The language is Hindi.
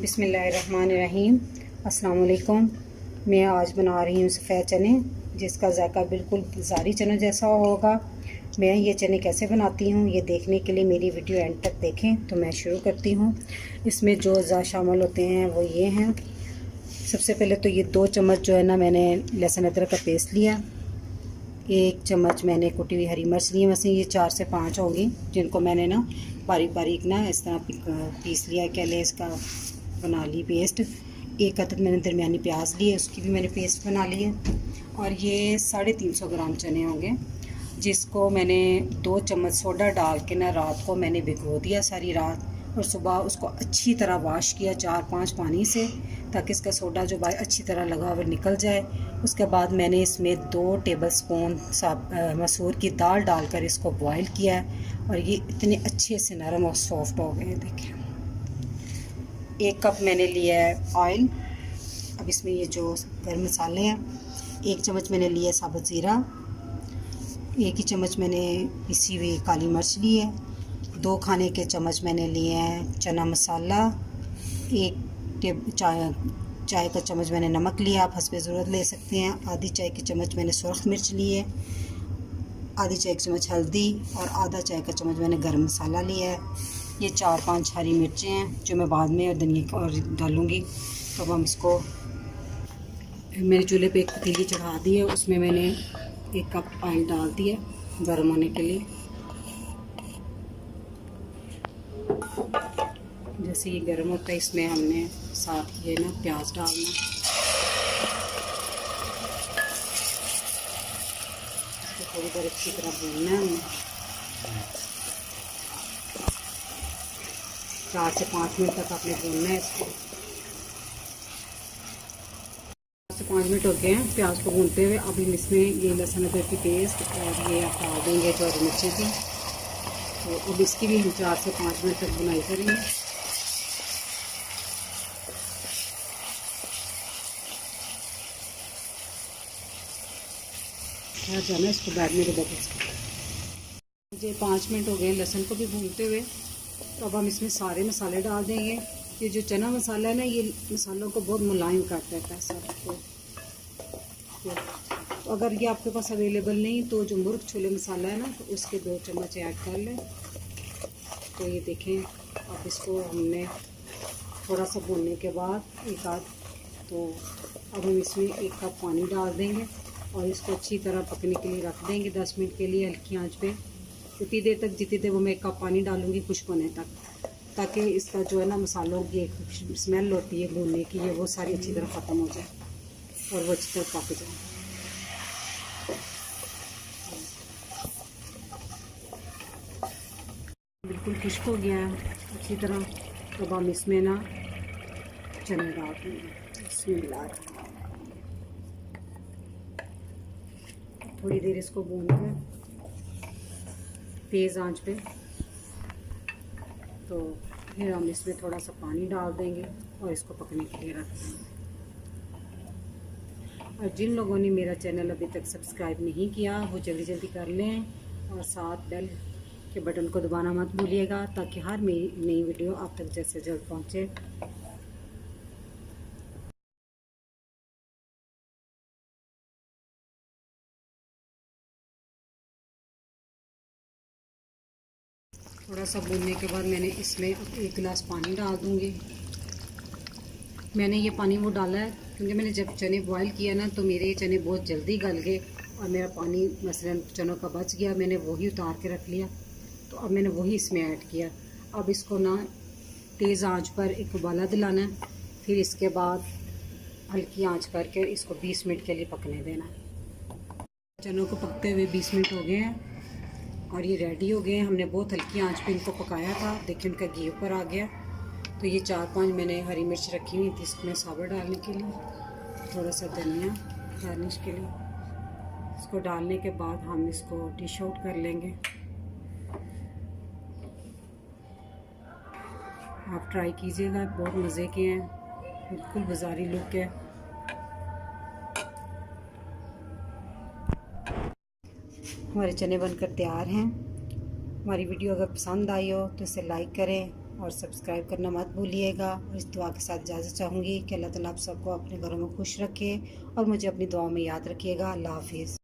बिस्मिल्लाहिर्रहमानिर्रहीम। अस्सलाम वालेकुम। मैं आज बना रही हूँ सफ़ेद चने, जिसका जायका बिल्कुल ज़ारी चनों जैसा होगा। मैं ये चने कैसे बनाती हूँ ये देखने के लिए मेरी वीडियो एंड तक देखें। तो मैं शुरू करती हूँ। इसमें जो अज़ा शामिल होते हैं वो ये हैं। सबसे पहले तो ये 2 चम्मच जो है ना, मैंने लहसुन अदरक का पेस्ट लिया। 1 चम्मच मैंने कुटी हुई हरी मिर्च ली। वैसे ये 4 से 5 होंगी, जिनको मैंने ना बारीक बारीक ना इस तरह पीस लिया। क्या ले इसका बना ली पेस्ट। 1 अदद मैंने दरमियानी प्याज ली है, उसकी भी मैंने पेस्ट बना ली है। और ये 350 ग्राम चने होंगे, जिसको मैंने 2 चम्मच सोडा डाल के ना रात को मैंने भिगो दिया सारी रात। और सुबह उसको अच्छी तरह वॉश किया 4-5 पानी से, ताकि इसका सोडा जो अच्छी तरह लगा हुआ निकल जाए। उसके बाद मैंने इसमें 2 टेबलस्पून मसूर की दाल डालकर इसको बॉईल किया है। और ये इतने अच्छे से नरम और सॉफ्ट हो गए। देखें, 1 कप मैंने लिया है ऑयल। अब इसमें ये जो गर्म मसाले हैं, 1 चम्मच मैंने लिया साबुत ज़ीरा, 1 ही चम्मच मैंने पिसी हुई काली मिर्च ली है, 2 खाने के चम्मच मैंने लिए हैं चना मसाला, 1 चाय का चम्मच मैंने नमक लिया, आप हस्बे ज़रूरत ले सकते हैं। आधी चाय की चम्मच मैंने सुरख मिर्च ली है, आधी चाय की चम्मच हल्दी और आधा चाय का चम्मच मैंने गरम मसाला लिया है। ये 4-5 हरी मिर्चें हैं जो मैं बाद में और धनिया और डालूँगी। तो अब हम इसको, मैंने चूल्हे पे एक पतीली चढ़ा दी है, उसमें मैंने 1 कप ऑयल डाल दिया गर्म होने के लिए। जैसे ये गर्म होता है, इसमें हमने साथ ये ना प्याज डालना, इसको थोड़ी देर अच्छी तरह भूनना है हमने। 4 से 5 मिनट तक आपने भूनना है इसको। 4 से 5 मिनट हो गए हैं प्याज को भूनते हुए। अभी इसमें ये लहसुन अदरक की पेस्ट और ये आप डाल देंगे जो हरी मिर्ची थी। तो अब इसकी भी हम 4 से 5 मिनट तक बुनाई करेंगे। जाना इसको बैठने के बाद मुझे 5 मिनट हो गए लहसुन को भी भूनते हुए। तो अब हम इसमें सारे मसाले डाल देंगे। ये जो चना मसाला है ना, ये मसालों को बहुत मुलायम कर देता है सबको। तो अगर ये आपके पास अवेलेबल नहीं तो जो मुर्ग छोले मसाला है ना, तो उसके 2 चम्मच ऐड कर लें। तो ये देखें, अब इसको हमने थोड़ा सा भूनने के बाद एक आध, तो अब हम इसमें 1 कप पानी डाल देंगे और इसको अच्छी तरह पकने के लिए रख देंगे 10 मिनट के लिए हल्की आंच पे। उतनी देर तक, जितनी देर वो मैं 1 कप पानी डालूँगी खुश्क होने तक, ताकि इसका जो है ना मसालों की एक स्मेल होती है भूनने की, वो सारी अच्छी तरह ख़त्म हो जाए और वो अच्छी तरह पक जाए। बिल्कुल खुश्क हो गया है अच्छी तरह। तो अब हम इसमें ना चने डाल देंगे, इसमें मिला थोड़ी देर इसको भून कर तेज़ आंच पे। तो फिर हम इसमें थोड़ा सा पानी डाल देंगे और इसको पकने के लिए रख देंगे। और जिन लोगों ने मेरा चैनल अभी तक सब्सक्राइब नहीं किया वो जल्दी जल्दी कर लें, और साथ बेल के बटन को दबाना मत भूलिएगा, ताकि हर मेरी नई वीडियो आप तक जैसे जल्द पहुँचे। थोड़ा सा भूनने के बाद मैंने इसमें 1 गिलास पानी डाल दूँगी। मैंने ये पानी वो डाला है क्योंकि मैंने जब चने बॉईल किया ना, तो मेरे चने बहुत जल्दी गल गए और मेरा पानी मसलन चनों का बच गया। मैंने वही उतार के रख लिया, तो अब मैंने वही इसमें ऐड किया। अब इसको ना तेज़ आंच पर एक उबाला दिलाना है, फिर इसके बाद हल्की आंच करके इसको 20 मिनट के लिए पकने देना है। चनों को पकते हुए 20 मिनट हो गए हैं और ये रेडी हो गए हैं। हमने बहुत हल्की आंच पे इनको पकाया था। देखिए उनका घी ऊपर आ गया। तो ये 4-5 मैंने हरी मिर्च रखी हुई थी इसमें साबुत डालने के लिए, थोड़ा सा धनिया गार्निश के लिए। इसको डालने के बाद हम इसको डिश आउट कर लेंगे। आप ट्राई कीजिएगा, बहुत मज़े के हैं, बिल्कुल बाज़ारी लुक है। हमारे चने बनकर तैयार हैं। हमारी वीडियो अगर पसंद आई हो तो इसे लाइक करें और सब्सक्राइब करना मत भूलिएगा। और इस दुआ के साथ इजाज़त चाहूँगी कि अल्लाह ताला आप सबको अपने घरों में खुश रखे और मुझे अपनी दुआओं में याद रखिएगा। अल्लाह हाफिज़।